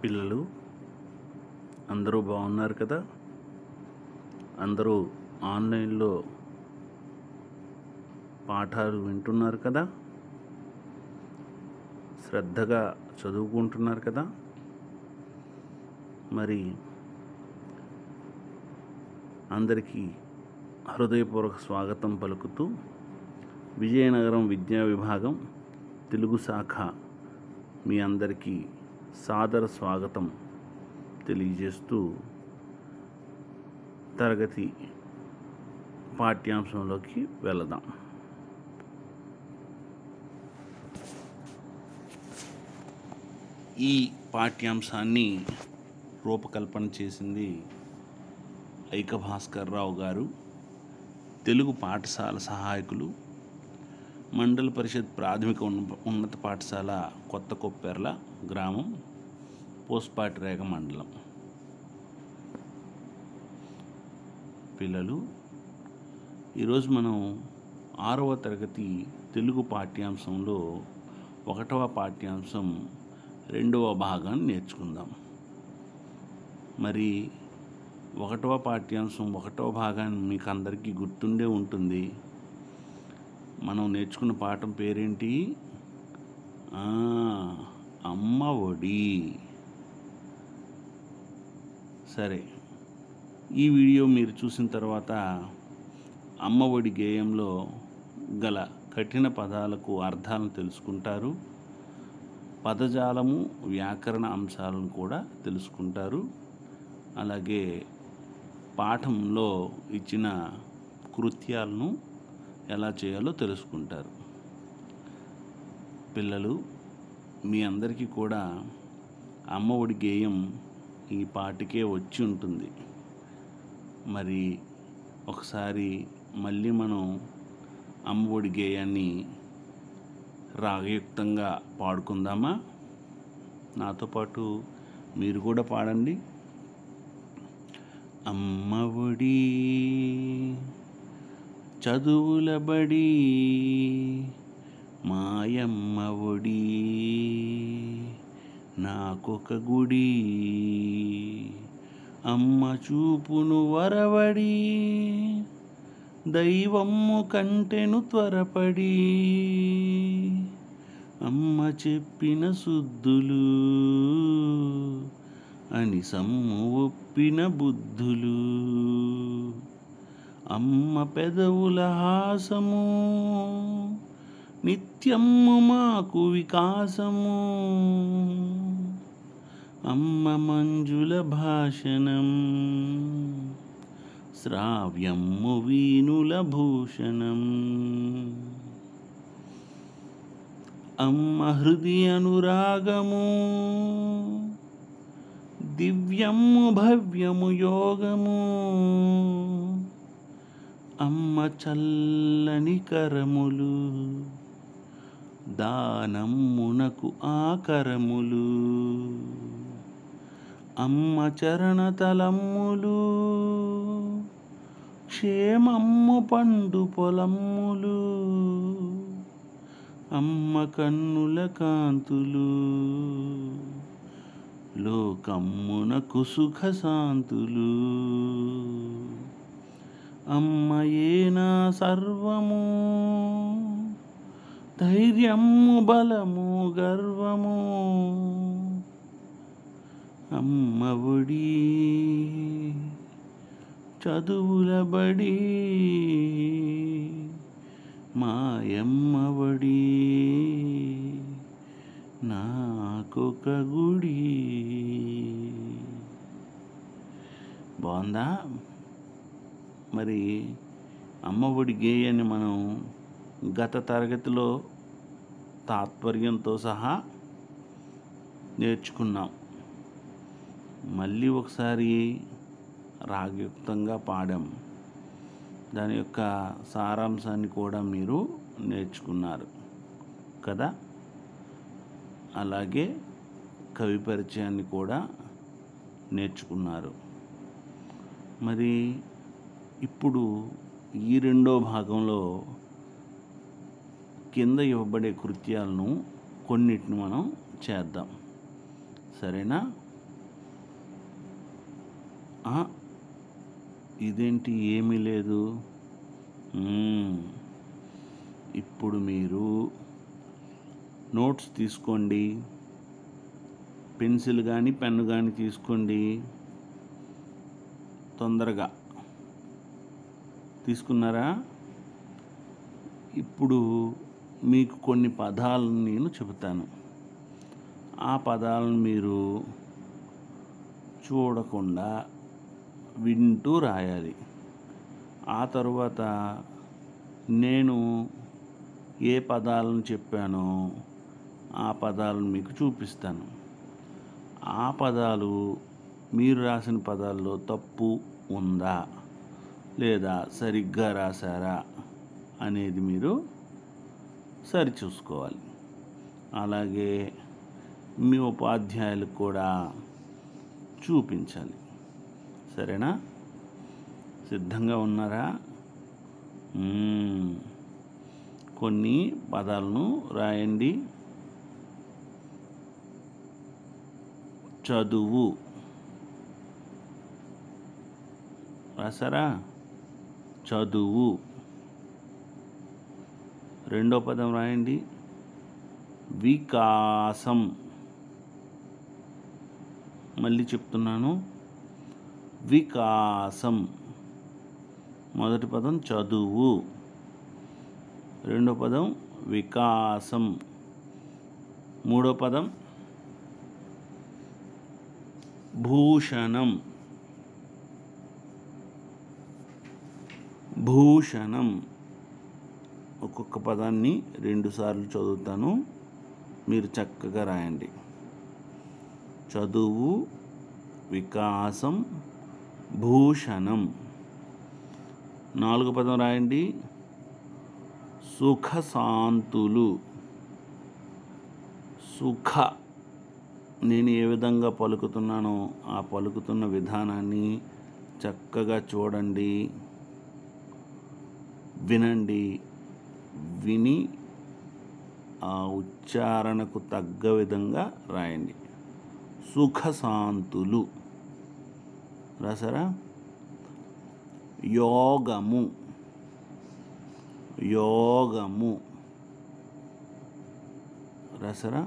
పిల్లలు అందరూ బాగున్నారు కదా? అందరూ ఆన్లైన్లో పాఠాలు వింటున్నారు కదా? శ్రద్ధగా చదువుకుంటున్నారు కదా? మరి అందరికీ హృదయపూర్వక స్వాగతం పలుకుతూ విజయనగరం విద్యా విభాగం తెలుగు శాఖ మీ అందరికీ సాదర స్వాగతం తెలియజేస్తూ తరగతి పాఠ్యాంశంలోకి వెళదాం. ఈ పాఠ్యాంశాన్ని రూపకల్పన చేసింది ఐక భాస్కర్ రావు గారు, తెలుగు పాఠశాల సహాయకులు, మండల పరిషత్ ప్రాథమిక ఉన్నత పాఠశాల కొత్తకొప్పెర్ల గ్రామం, పోస్పాటిరేగ మండలం. పిల్లలు, ఈరోజు మనం 6వ తరగతి తెలుగు పాఠ్యాంశంలో 1వ పాఠ్యాంశం 2వ భాగాన్ని నేర్చుకుందాం. మరి 1వ పాఠ్యాంశం 1వ భాగాన్ని మీకు అందరికీ గుర్తుండే ఉంటుంది. మనం నేర్చుకున్న పాఠం పేరేంటి? అమ్మ ఒడి. సరే, ఈ వీడియో మీరు చూసిన తర్వాత అమ్మ ఒడి గేయంలో గల కఠిన పదాలకు అర్థాలను తెలుసుకుంటారు. పదజాలము, వ్యాకరణ అంశాలను కూడా తెలుసుకుంటారు. అలాగే పాఠంలో ఇచ్చిన కృత్యాలను ఎలా చేయాలో తెలుసుకుంటారు. పిల్లలు, మీ అందరికీ కూడా అమ్మ ఒడి గేయం ఈ పాటికే వచ్చి ఉంటుంది. మరి ఒకసారి మళ్ళీ మనం అమ్మ ఒడి గేయాన్ని రాగయుక్తంగా పాడుకుందామా? నాతో పాటు మీరు కూడా పాడండి. అమ్మ ఒడి చదువుల బడి, మాయమ్మ ఒడి నాకొక గుడి, అమ్మ చూపును వరవడి, దైవమ్ము కంటెను త్వరపడి, అమ్మ చెప్పిన సుద్దులు అని సమ్ము ఒప్పిన బుద్ధులు, అమ్మ పెదవుల హాసము నిత్యమ్ము మాకు వికాసము, అమ్మ మంజుల భాషణం శ్రావ్యమ్ము వీణుల భూషణం, అమ్మ హృదయ అనురాగము దివ్యము భవ్యము యోగము, అమ్మ చల్లని కరములు దానమ్మునకు ఆకరములు, అమ్మ చరణతలమ్ములు క్షేమమ్ము పండు పొలమ్ములు, అమ్మ కన్నుల కాంతులు లోకమ్మునకు సుఖ శాంతులు, అమ్మయే నా సర్వము ధైర్యము బలము గర్వము, అమ్మ ఒడి చదువుల బడి, మాయమ్మ ఒడి నాకొక గుడి. బాగుందా? మరి అమ్మ ఒడి గేయాన్ని మనం గత తరగతిలో తాత్పర్యంతో సహా నేర్చుకున్నాం. మళ్ళీ ఒకసారి రాగయుక్తంగా పాడాం. దాని యొక్క సారాంశాన్ని కూడా మీరు నేర్చుకున్నారు కదా? అలాగే కవి పరిచయాన్ని కూడా నేర్చుకున్నారు. మరి ఇప్పుడు ఈ 2వ భాగంలో కింద ఇవ్వబడే కృత్యాలను కొన్నిటిని మనం చేద్దాం. సరేనా? ఆ, ఇదేంటి ఏమీ లేదు. ఇప్పుడు మీరు నోట్స్ తీసుకోండి, పెన్సిల్ కానీ పెన్ను కానీ తీసుకోండి. తొందరగా తీసుకున్నారా? ఇప్పుడు మీకు కొన్ని పదాలను నేను చెబుతాను. ఆ పదాలను మీరు చూడకుండా వింటూ రాయాలి. ఆ తరువాత నేను ఏ పదాలను చెప్పానో ఆ పదాలను మీకు చూపిస్తాను. ఆ పదాలు మీరు రాసిన పదాల్లో తప్పు ఉందా లేదా సరిగ్గా రాశారా అనేది మీరు సరిచూసుకోవాలి. అలాగే మీ ఉపాధ్యాయులకు కూడా చూపించాలి. సరేనా? సిద్ధంగా ఉన్నారా? కొన్ని పదాలను రాయండి. చదువు రాసారా? చదువు. రెండో పదం రాయండి. వికాసం. మళ్ళీ చెప్తున్నాను, వికాసం. మొదటి పదం చదువు, రెండో పదం వికాసం, మూడో పదం భూషణం. భూషణం. ఒక్కొక్క పదాన్ని 2 సార్లు చదువుతాను, మీరు చక్కగా రాయండి. చదువు, వికాసం, భూషణం. 4వ పదం రాయండి. సుఖశాంతులు. సుఖ నేను ఏ విధంగా పలుకుతున్నానో ఆ పలుకుతున్న విధానాన్ని చక్కగా చూడండి, వినండి. విని ఆ ఉచ్చారణకు తగ్గ విధంగా రాయండి. సుఖశాంతులు రాసారా? యోగము. యోగము రాసారా?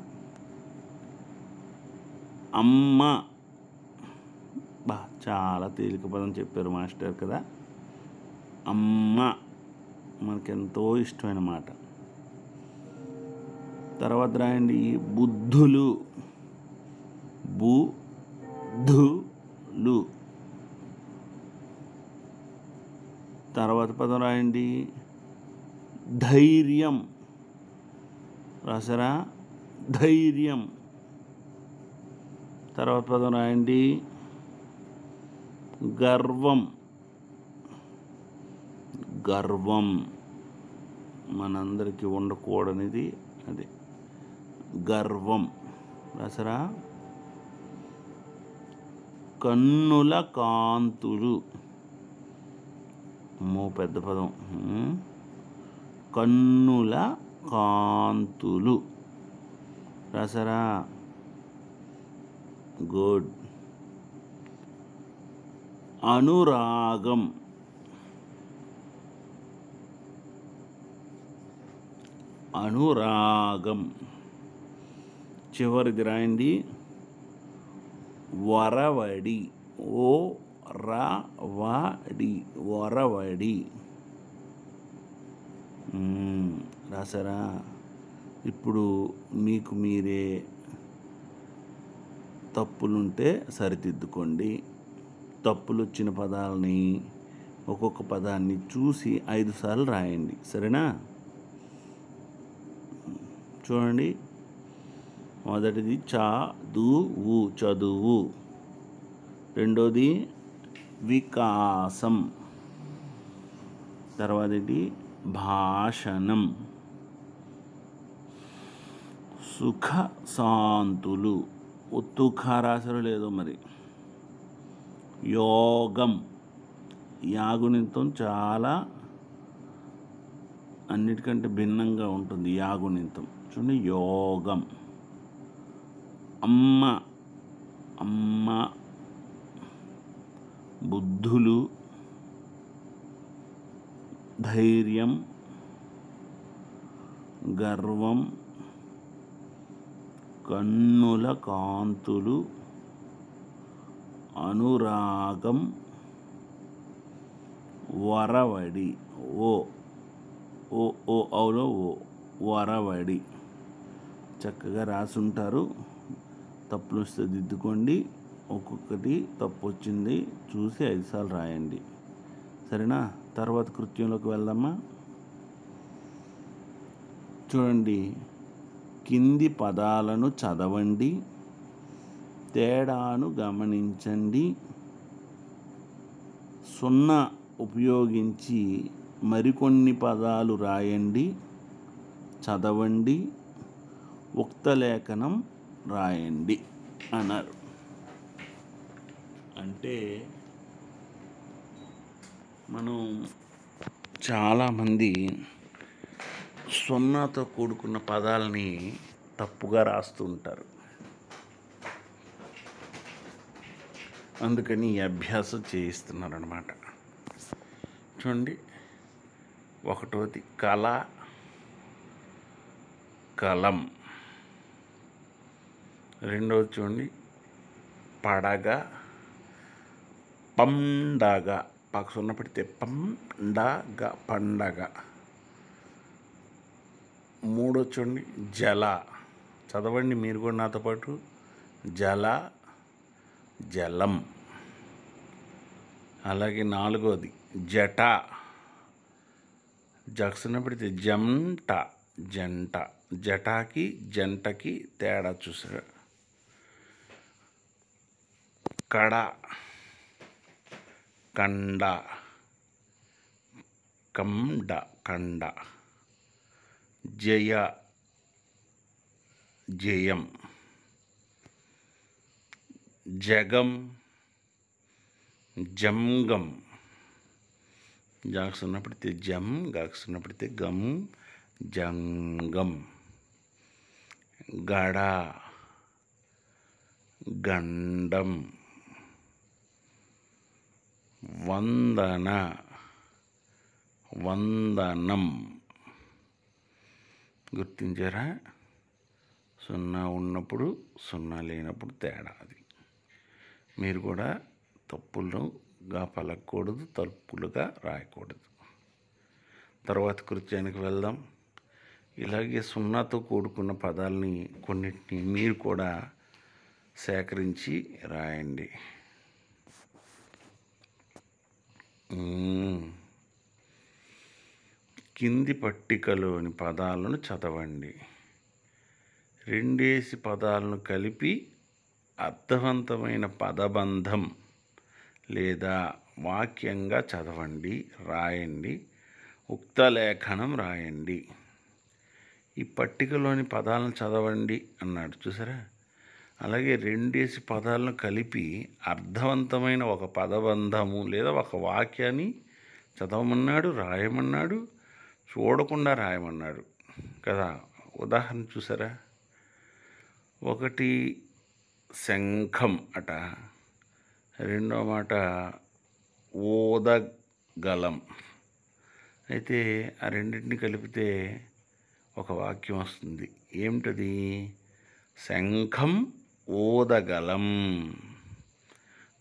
అమ్మ. చాలా తేలిక పదం చెప్పారు మాస్టర్ కదా. అమ్మ మనకెంతో ఇష్టమైన మాట. తర్వాత రాయండి బుద్ధులు. బుద్ధులు. తర్వాత పదం రాయండి ధైర్యం. రాసారా? ధైర్యం. తర్వాత పదం రాయండి గర్వం. గర్వం మనందరికీ ఉండకూడనిది అది గర్వం. రాసారా? కన్నుల కాంతులు. పెద్ద పదం. కన్నుల కాంతులు రాసారా? గుడ్. అనురాగం. అనురాగం. చివరిది రాయండి వరవడి. రవడి. వరవడి రాసారా? ఇప్పుడు మీకు మీరే తప్పులుంటే సరిదిద్దుకోండి. తప్పులు వచ్చిన పదాలని ఒక్కొక్క పదాన్ని చూసి 5 సార్లు రాయండి. సరేనా? చూడండి. మొదటిది చదువు. చదువు. రెండోది వికాసం. తర్వాతది భాషణం. సుఖశాంతులు. ఒత్తుఖ రాశారో లేదో మరి. యోగం. యాగునింతం చాలా అన్నిటికంటే భిన్నంగా ఉంటుంది. యాగునింతం చూడండి. యోగం. అమ్మ. అమ్మ. బుద్ధులు, ధైర్యం, గర్వం, కన్నుల కాంతులు, అనురాగం, వరవడి. ఓ ఓ ఓ అవులో ఓ వరవడి. చక్కగా రాసుంటారు. తప్పులు వస్తే దిద్దుకోండి. ఒక్కొక్కటి తప్పు వచ్చింది చూసి 5 సార్లు రాయండి. సరేనా? తర్వాత కృత్యంలోకి వెళ్దామా? చూడండి, కింది పదాలను చదవండి, తేడాను గమనించండి, సున్నా ఉపయోగించి మరికొన్ని పదాలు రాయండి, చదవండి, ఉక్తలేఖనం రాయండి అన్నారు. అంటే మనం చాలామంది సున్నాతో కూడుకున్న పదాలని తప్పుగా రాస్తూ ఉంటారు. అందుకని ఈ అభ్యాసం చేయిస్తున్నారన్నమాట. చూడండి, ఒకటోది కళ, కలం. రెండవది చూడండి, పడగ, పండగ. పక్క సున్న పెడితే పండగ, పండగ. మూడోది చూడండి, జల. చదవండి మీరు కూడా నాతో పాటు. జల, జలం. అలాగే నాలుగోది జట. జక్సున్న పెడితే జంట, జంట. జటాకి జంటకి తేడా చూసారా? కడ, కండ, కండ, కండ. జయ, జయం. జగం, జంగం. జాక్సున్న పెడితే జం, గాక్సున్న పెడితే గం, జంగం. గడ, గండం. వందన, వందనం. గుర్తించారా? సున్నా ఉన్నప్పుడు, సున్నా లేనప్పుడు తేడా అది. మీరు కూడా తప్పులుగా పలకూడదు, తప్పులుగా రాయకూడదు. తర్వాత కృత్యానికి వెళ్దాం. ఇలాగే సున్నాతో కూడుకున్న పదాలని కొన్నిటిని మీరు కూడా సేకరించి రాయండి. కింది పట్టికలోని పదాలను చదవండి. 2 పదాలను కలిపి అర్థవంతమైన పదబంధం లేదా వాక్యంగా చదవండి, రాయండి, ఉక్తలేఖనం రాయండి. ఈ పట్టికలోని పదాలను చదవండి అన్నాడు చూసారా? అలాగే 2 పదాలను కలిపి అర్థవంతమైన ఒక పదబంధము లేదా ఒక వాక్యాన్ని చదవమన్నాడు, రాయమన్నాడు, చూడకుండా రాయమన్నాడు కదా. ఉదాహరణ చూసారా? ఒకటి శంఖం అట, రెండో మాట ఓదగలం. అయితే ఆ రెండింటిని కలిపితే ఒక వాక్యం వస్తుంది. ఏమిటది? శంఖం ఓదగలం.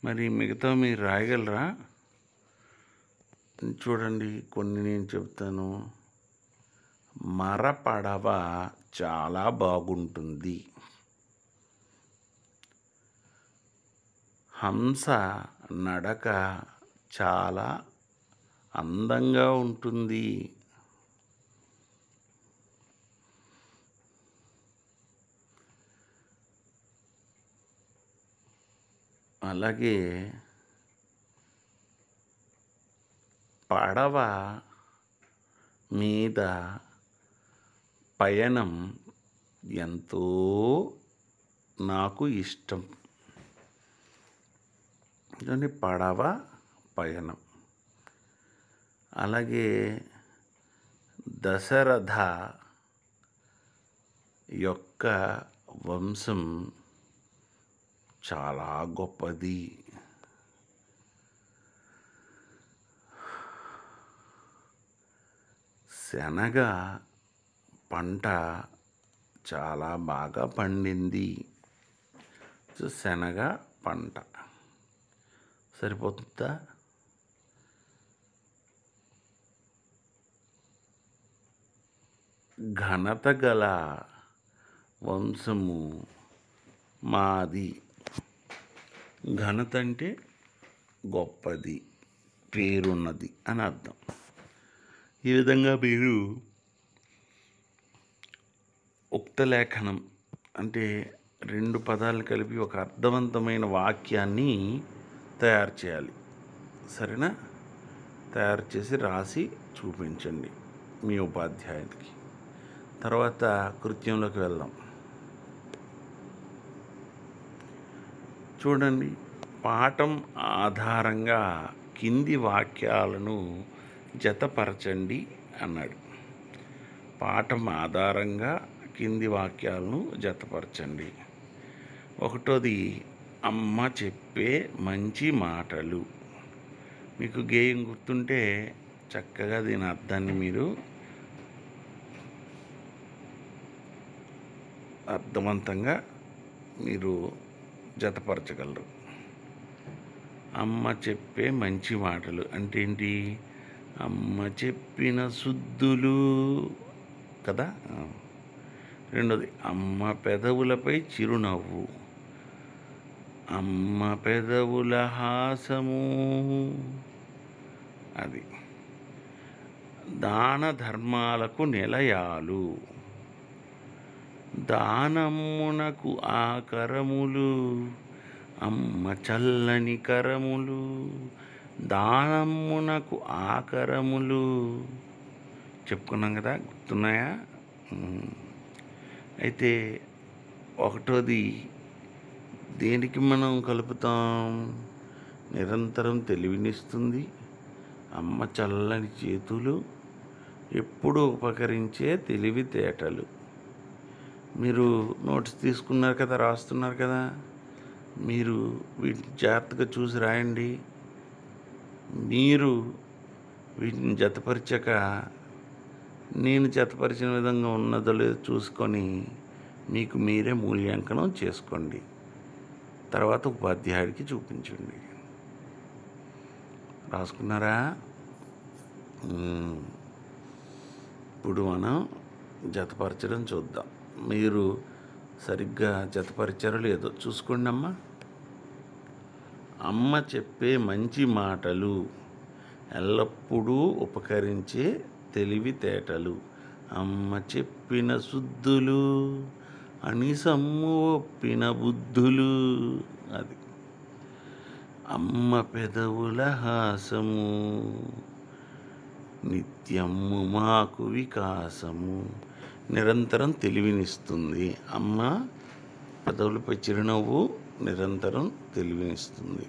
మరి మిగతా మీరు రాయగలరా? చూడండి, కొన్ని నేను చెప్తాను. మరపడవ చాలా బాగుంటుంది. హంస నడక చాలా అందంగా ఉంటుంది. అలాగే పడవ మీద పయనం ఎంతో నాకు ఇష్టం. పడవ, పయనం. అలాగే దశరథ యొక్క వంశం చాలా గొప్పది. శనగ పంట చాలా బాగా పండింది. శనగ పంట సరిపోతుందా? ఘనత గల వంశము మాది. ఘనత అంటే గొప్పది, పేరున్నది అని అర్థం. ఈ విధంగా మీరు ఉక్తలేఖనం అంటే 2 పదాలు కలిపి ఒక అర్థవంతమైన వాక్యాన్ని తయారు చేయాలి. సరేనా? తయారు చేసి రాసి చూపించండి మీ ఉపాధ్యాయుడికి. తర్వాత కృత్యంలోకి వెళ్దాం. చూడండి, పాఠం ఆధారంగా కింది వాక్యాలను జతపరచండి అన్నాడు. పాఠం ఆధారంగా కింది వాక్యాలను జతపరచండి. ఒకటోది, అమ్మ చెప్పే మంచి మాటలు. మీకు గేయం గుర్తుంటే చక్కగా దీని అర్థాన్ని మీరు అర్థవంతంగా మీరు జతపరచగలరు. అమ్మ చెప్పే మంచి మాటలు అంటే ఏంటి? అమ్మ చెప్పిన శుద్ధులు కదా. రెండోది, అమ్మ పెదవులపై చిరునవ్వు. అమ్మ పెదవుల హాసము. అది దాన ధర్మాలకు నిలయాలు. దానమ్మునకు ఆకరములు. అమ్మ చల్లని కరములు. దానమ్మునకు ఆకరములు చెప్పుకున్నాం కదా, గుర్తున్నాయా? అయితే ఒకటోది దేనికి మనం కలుపుతాం? నిరంతరం తెలివినిస్తుంది. అమ్మ చల్లని చేతులు, ఎప్పుడూ ఉపకరించే తెలివితేటలు. మీరు నోట్స్ తీసుకున్నారు కదా, రాస్తున్నారు కదా, మీరు వీటిని జాగ్రత్తగా చూసి రాయండి. మీరు వీటిని జతపరిచాక నేను జతపరిచిన విధంగా ఉన్నదో లేదో చూసుకొని మీకు మీరే మూల్యాంకనం చేసుకోండి. తర్వాత ఉపాధ్యాయుడికి చూపించండి. రాసుకున్నారా? ఇప్పుడు మనం జతపరచడం చూద్దాం. మీరు సరిగ్గా జతపరిచారో లేదో చూసుకోండి. అమ్మ చెప్పే మంచి మాటలు, ఎల్లప్పుడూ ఉపకరించే తెలివితేటలు. అమ్మ చెప్పిన శుద్ధులు, అనిసమ్ము ఒప్పిన బుద్ధులు. అది అమ్మ పెదవుల హాసము, నిత్యము మాకు వికాసము. నిరంతరం తెలివినిస్తుంది. అమ్మ పెదవులపై చిరునవ్వు నిరంతరం తెలివినిస్తుంది.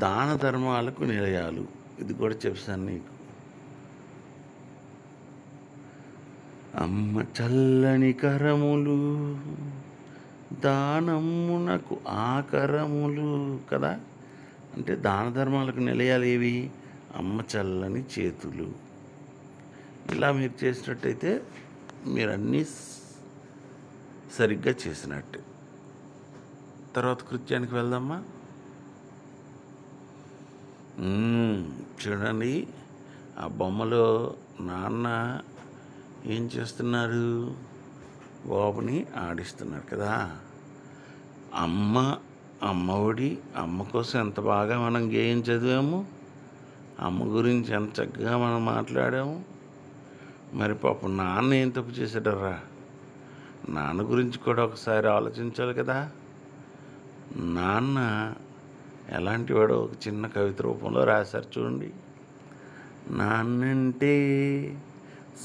దాన ధర్మాలకు నిలయాలు, ఇది కూడా చెప్తాను నీకు. అమ్మ చల్లని కరములు, దానమ్మునకు ఆకరములు కదా. అంటే దాన ధర్మాలకు నిలయాలు ఏవి? అమ్మ చల్లని చేతులు. ఇలా మీరు చేసినట్టయితే మీరు అన్నీ సరిగ్గా చేసినట్టే. తర్వాత కృత్యానికి వెళ్దామా? చూడండి, ఆ బొమ్మలో నాన్న ఏం చేస్తున్నారు? బాబుని ఆడిస్తున్నారు కదా. అమ్మ ఒడి, అమ్మ కోసం ఎంత బాగా మనం గేయం చదివాము, అమ్మ గురించి ఎంత చక్కగా మనం మాట్లాడాము. మరి పాపం నాన్న ఏం తప్పు చేశాడరా? నాన్న గురించి కూడా ఒకసారి ఆలోచించాలి కదా. నాన్న ఎలాంటి వాడో ఒక చిన్న కవిత రూపంలో రాశారు చూడండి. నాన్నంటే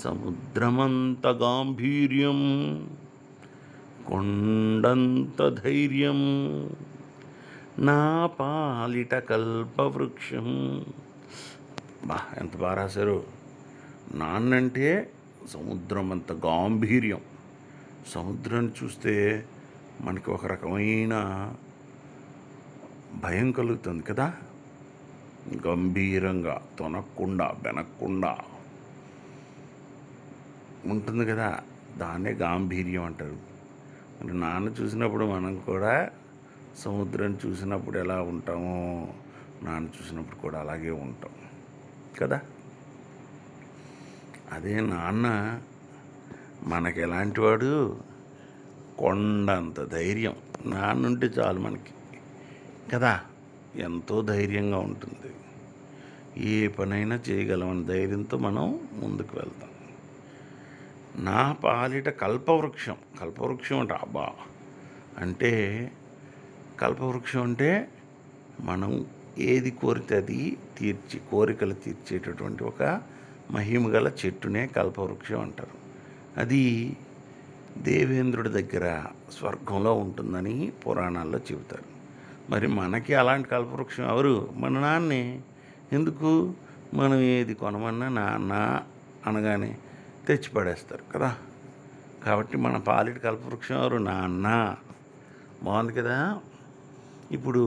సముద్రమంత గాంభీర్యం, కొండంత ధైర్యం, నా పాలిట కల్పవృక్షం. ఎంత బాగా రాశారు. నాన్నంటే సముద్రం అంత గాంభీర్యం. సముద్రాన్ని చూస్తే మనకి ఒక రకమైన భయం కలుగుతుంది కదా. గంభీరంగా, తొనకుండా, బెనక్కుండా ఉంటుంది కదా, దాన్నే గాంభీర్యం అంటారు. మరి నాన్న చూసినప్పుడు మనం కూడా సముద్రం చూసినప్పుడు ఎలా ఉంటామో నాన్న చూసినప్పుడు కూడా అలాగే ఉంటాం కదా. అదే నాన్న మనకి ఎలాంటి వాడు, కొండంత ధైర్యం. నాన్న ఉంటే చాలు మనకి కదా, ఎంతో ధైర్యంగా ఉంటుంది. ఏ పనైనా చేయగలమని ధైర్యంతో మనం ముందుకు వెళ్తాం. నా పాలిట కల్పవృక్షం. కల్పవృక్షం అంటే అబ్బా అంటే కల్పవృక్షం అంటే మనం ఏది కోరితే అది కోరికలు తీర్చేటటువంటి ఒక మహిమగల చెట్టునే కల్పవృక్షం అంటారు. అది దేవేంద్రుడి దగ్గర స్వర్గంలో ఉంటుందని పురాణాల్లో చెబుతారు. మరి మనకి అలాంటి కల్పవృక్షం ఎవరు? మన నాన్నే. ఎందుకు? మనం ఏది కొనమన్నా నాన్న అనగానే తెచ్చి పడేస్తారు కదా. కాబట్టి మన పాలిట కల్పవృక్షం ఎవరు? నాన్న. బాగుంది కదా. ఇప్పుడు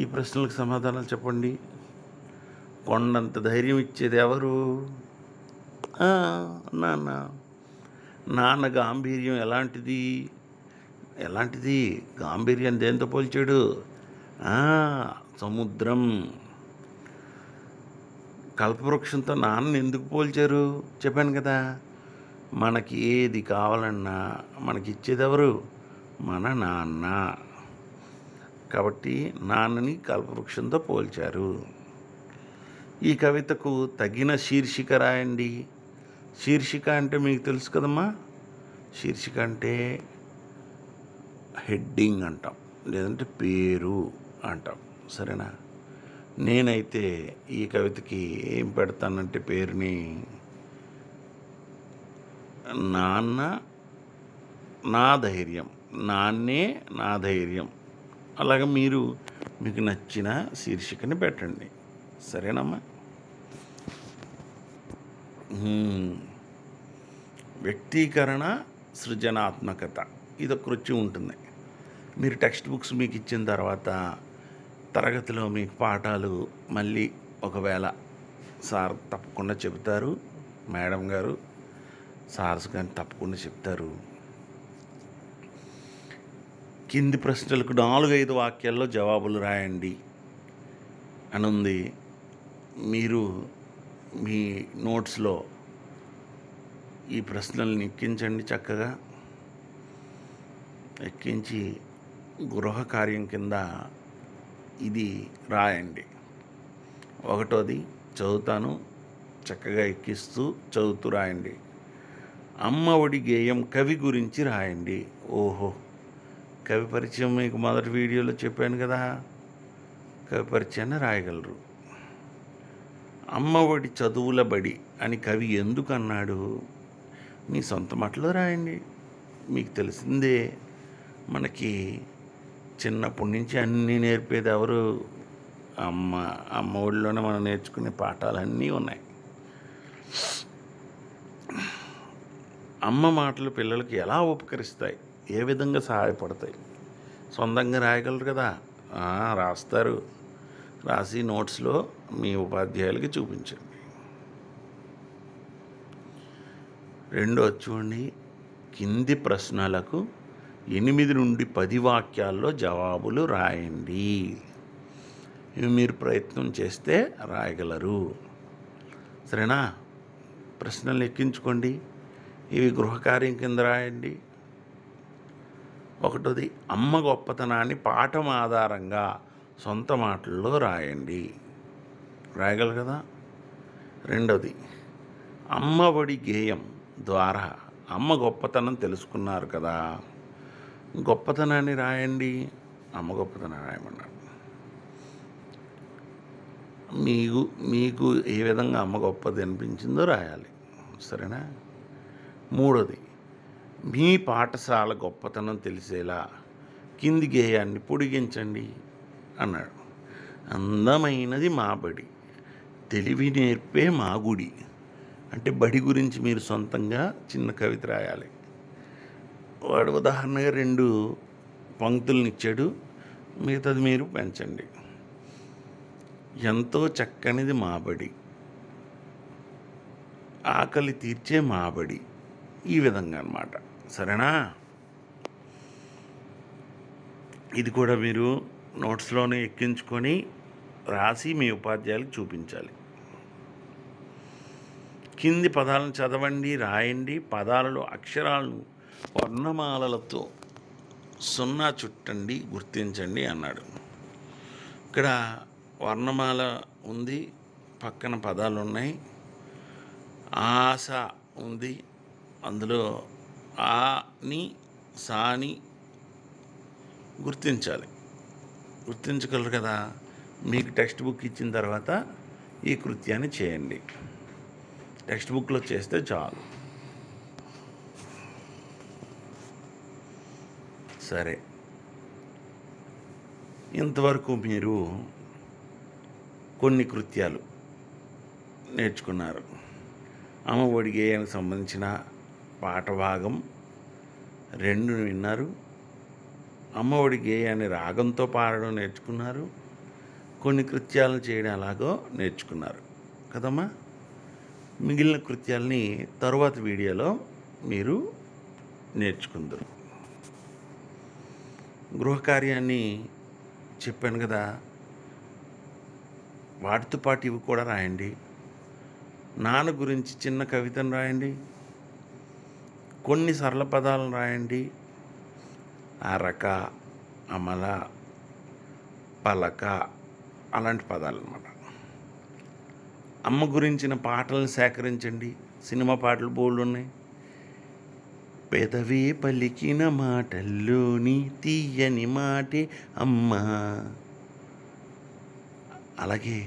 ఈ ప్రశ్నలకు సమాధానాలు చెప్పండి. కొండంత ధైర్యం ఇచ్చేది ఎవరు? నాన్న. నాన్న గాంభీర్యం ఎలాంటిది గాంభీర్యం దేంతో పోల్చాడు? సముద్రం. కల్పవృక్షంతో నాన్న ఎందుకు పోల్చారు చెప్పాను కదా. మనకి ఏది కావాలన్నా మనకి ఇచ్చేది ఎవరు? మన నాన్న. కాబట్టి నాన్నని కల్పవృక్షంతో పోల్చారు. ఈ కవితకు తగిన శీర్షిక రాయండి. శీర్షిక అంటే మీకు తెలుసు కదమ్మా. శీర్షిక అంటే హెడ్డింగ్ అంటాం, లేదంటే పేరు అంటాం. సరేనా? నేనైతే ఈ కవితకి ఏం పెడతానంటే పేరుని నాన్న నా ధైర్యం. నాన్నే నా ధైర్యం. అలాగే మీకు నచ్చిన శీర్షికని పెట్టండి. సరేనమ్మా. వ్యక్తీకరణ సృజనాత్మకత ఇదొక రుచి ఉంటుంది. మీరు టెక్స్ట్ బుక్స్ మీకు ఇచ్చిన తర్వాత తరగతిలో మీకు పాఠాలు మళ్ళీ ఒకవేళ సార్ తప్పకుండా చెబుతారు, మేడం గారు సార్స్ కానీ తప్పకుండా చెప్తారు. కింది ప్రశ్నలకు 4-5 వాక్యాల్లో జవాబులు రాయండి అని ఉంది. మీరు మీ నోట్స్లో ఈ ప్రశ్నలను ఎక్కించండి. చక్కగా ఎక్కించి గృహ కార్యం కింద ఇది రాయండి. 1వది చదువుతాను, చక్కగా ఎక్కిస్తూ చదువుతూ రాయండి. అమ్మ ఒడి గేయం కవి గురించి రాయండి. ఓహో, కవి పరిచయం మీకు మొదటి వీడియోలో చెప్పాను కదా. కవి పరిచయాన్ని రాయగలరు. అమ్మ ఒడి చదువుల బడి అని కవి ఎందుకు అన్నాడు? మీ సొంత మాటలో రాయండి. మీకు తెలిసిందే, మనకి చిన్నప్పటి నుంచి అన్నీ నేర్పేది ఎవరు? అమ్మ ఒడిలోనే మనం నేర్చుకునే పాఠాలన్నీ ఉన్నాయి. అమ్మ మాటలు పిల్లలకి ఎలా ఉపకరిస్తాయి, ఏ విధంగా సహాయపడతాయి? సొంతంగా రాయగలరు కదా. రాస్తారు. రాసి నోట్స్లో మీ ఉపాధ్యాయులకి చూపించండి. 2వది చూడండి. కింది ప్రశ్నలకు 8 నుండి 10 వాక్యాల్లో జవాబులు రాయండి. ఇవి మీరు ప్రయత్నం చేస్తే రాయగలరు. సరేనా? ప్రశ్నలు ఎక్కించుకోండి. ఇవి గృహకార్యం కింద రాయండి. 1వది అమ్మ గొప్పతనాన్ని పాఠం ఆధారంగా సొంత మాటల్లో రాయండి. రాయగలరు కదా. 2వది అమ్మ ఒడి గేయం ద్వారా అమ్మ గొప్పతనం తెలుసుకున్నారు కదా. గొప్పతనాన్ని రాయండి. అమ్మ గొప్పతనం రాయమన్నారు. మీకు ఏ విధంగా అమ్మ గొప్పది అనిపించిందో రాయాలి. సరేనా? 3వది మీ పాఠశాల గొప్పతనం తెలిసేలా కింది గేయాన్ని పొడిగించండి అన్నాడు. అందమైనది మా బడి, తెలివి నేర్పే మా గుడి. అంటే బడి గురించి మీరు సొంతంగా చిన్న కవిత రాయాలి. వాడు ఉదాహరణగా 2 పంక్తులను ఇచ్చాడు, మిగతాది మీరు పెంచండి. ఎంతో చక్కనిది మా బడి, ఆకలి తీర్చే మాబడి, ఈ విధంగా అన్నమాట. సరేనా? ఇది కూడా మీరు నోట్స్లోనే ఎక్కించుకొని రాసి మీ ఉపాధ్యాయులకు చూపించాలి. కింది పదాలను చదవండి, రాయండి. పదాలలో అక్షరాలను వర్ణమాలలతో 0 చుట్టండి, గుర్తించండి అన్నాడు. ఇక్కడ వర్ణమాల ఉంది, పక్కన పదాలు ఉన్నాయి. ఆశ ఉంది, అందులో ఆని సాని గుర్తించాలి. గుర్తించగలరు కదా? మీకు టెక్స్ట్ బుక్ ఇచ్చిన తర్వాత ఈ కృత్యాన్ని చేయండి. టెక్స్ట్ బుక్లో చేస్తే చాలు. సరే, ఇంతవరకు మీరు కొన్ని కృత్యాలు నేర్చుకున్నారు. అమ్మఒడి గేయానికి సంబంధించిన పాట భాగం 2 విన్నారు. అమ్మఒడి గేయాన్ని రాగంతో పాడడం నేర్చుకున్నారు. కొన్ని కృత్యాలను చేయడం ఎలాగో నేర్చుకున్నారు కదమ్మా. మిగిలిన కృత్యాలని తరువాత వీడియోలో మీరు నేర్చుకుందరు. గృహకార్యాన్ని చెప్పాను కదా, వాటితో పాటు ఇవి కూడా రాయండి. నాన్న గురించి చిన్న కవితను రాయండి. కొన్ని సరళ పదాలను రాయండి. అరక, అమల, పలక అలాంటి పదాలు అన్నమాట. అమ్మ గురించిన పాటలను సేకరించండి. సినిమా పాటలు బోల్డ్ ఉన్నాయి. పెదవే పలికిన మాటల్లోని తీయని మాటే అమ్మ. అలాగే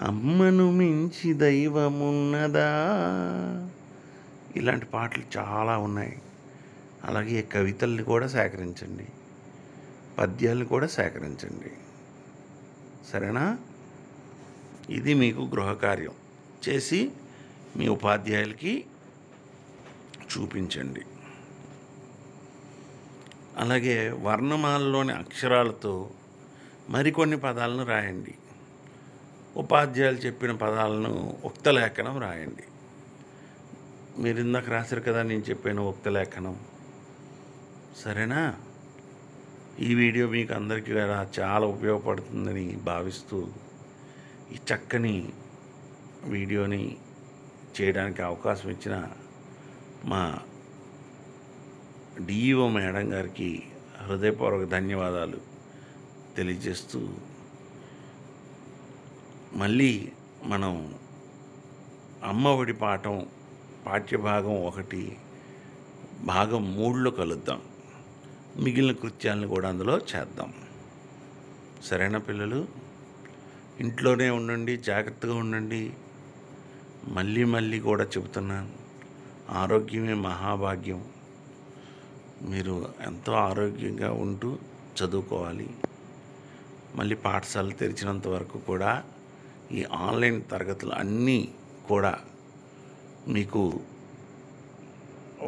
అమ్మను మించి దైవమున్నదా, ఇలాంటి పాటలు చాలా ఉన్నాయి. అలాగే కవితల్ని కూడా సేకరించండి, పద్యాలను కూడా సేకరించండి. సరేనా? ఇది మీకు గృహకార్యం చేసి మీ ఉపాధ్యాయులకి చూపించండి. అలాగే వర్ణమాలలోని అక్షరాలతో మరికొన్ని పదాలను రాయండి. ఉపాధ్యాయులు చెప్పిన పదాలను ఉక్తలేఖనం రాయండి. మీరు ఇందాక రాశారు కదా, నేను చెప్పాను ఉక్తలేఖనం. సరేనా? ఈ వీడియో మీకు అందరికీ కూడా చాలా ఉపయోగపడుతుందని భావిస్తూ ఈ చక్కని వీడియోని చేయడానికి అవకాశం ఇచ్చిన మా డిఈఓ మేడం గారికి హృదయపూర్వక ధన్యవాదాలు తెలియజేస్తూ, మళ్ళీ మనం అమ్మఒడి పాఠ్యభాగం 1 భాగం 3లో కలుద్దాం. మిగిలిన కృత్యాలను కూడా అందులో చేద్దాం. సరేనా పిల్లలు? ఇంట్లోనే ఉండండి, జాగ్రత్తగా ఉండండి. మళ్ళీ మళ్ళీ కూడా చెబుతున్నాను, ఆరోగ్యమే మహాభాగ్యం. మీరు ఎంతో ఆరోగ్యంగా ఉంటూ చదువుకోవాలి. మళ్ళీ పాఠశాలలు తెరిచినంత వరకు కూడా ఈ ఆన్లైన్ తరగతులు అన్నీ కూడా మీకు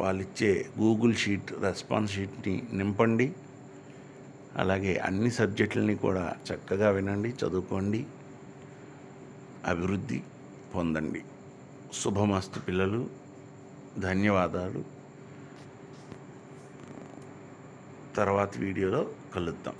వాళ్ళిచ్చే గూగుల్ షీట్, రెస్పాన్స్ షీట్ని నింపండి. అలాగే అన్ని సబ్జెక్టులని కూడా చక్కగా వినండి, చదువుకోండి, అభివృద్ధి పొందండి. శుభమస్తు పిల్లలు. ధన్యవాదాలు. తర్వాత వీడియోలో కలుద్దాం.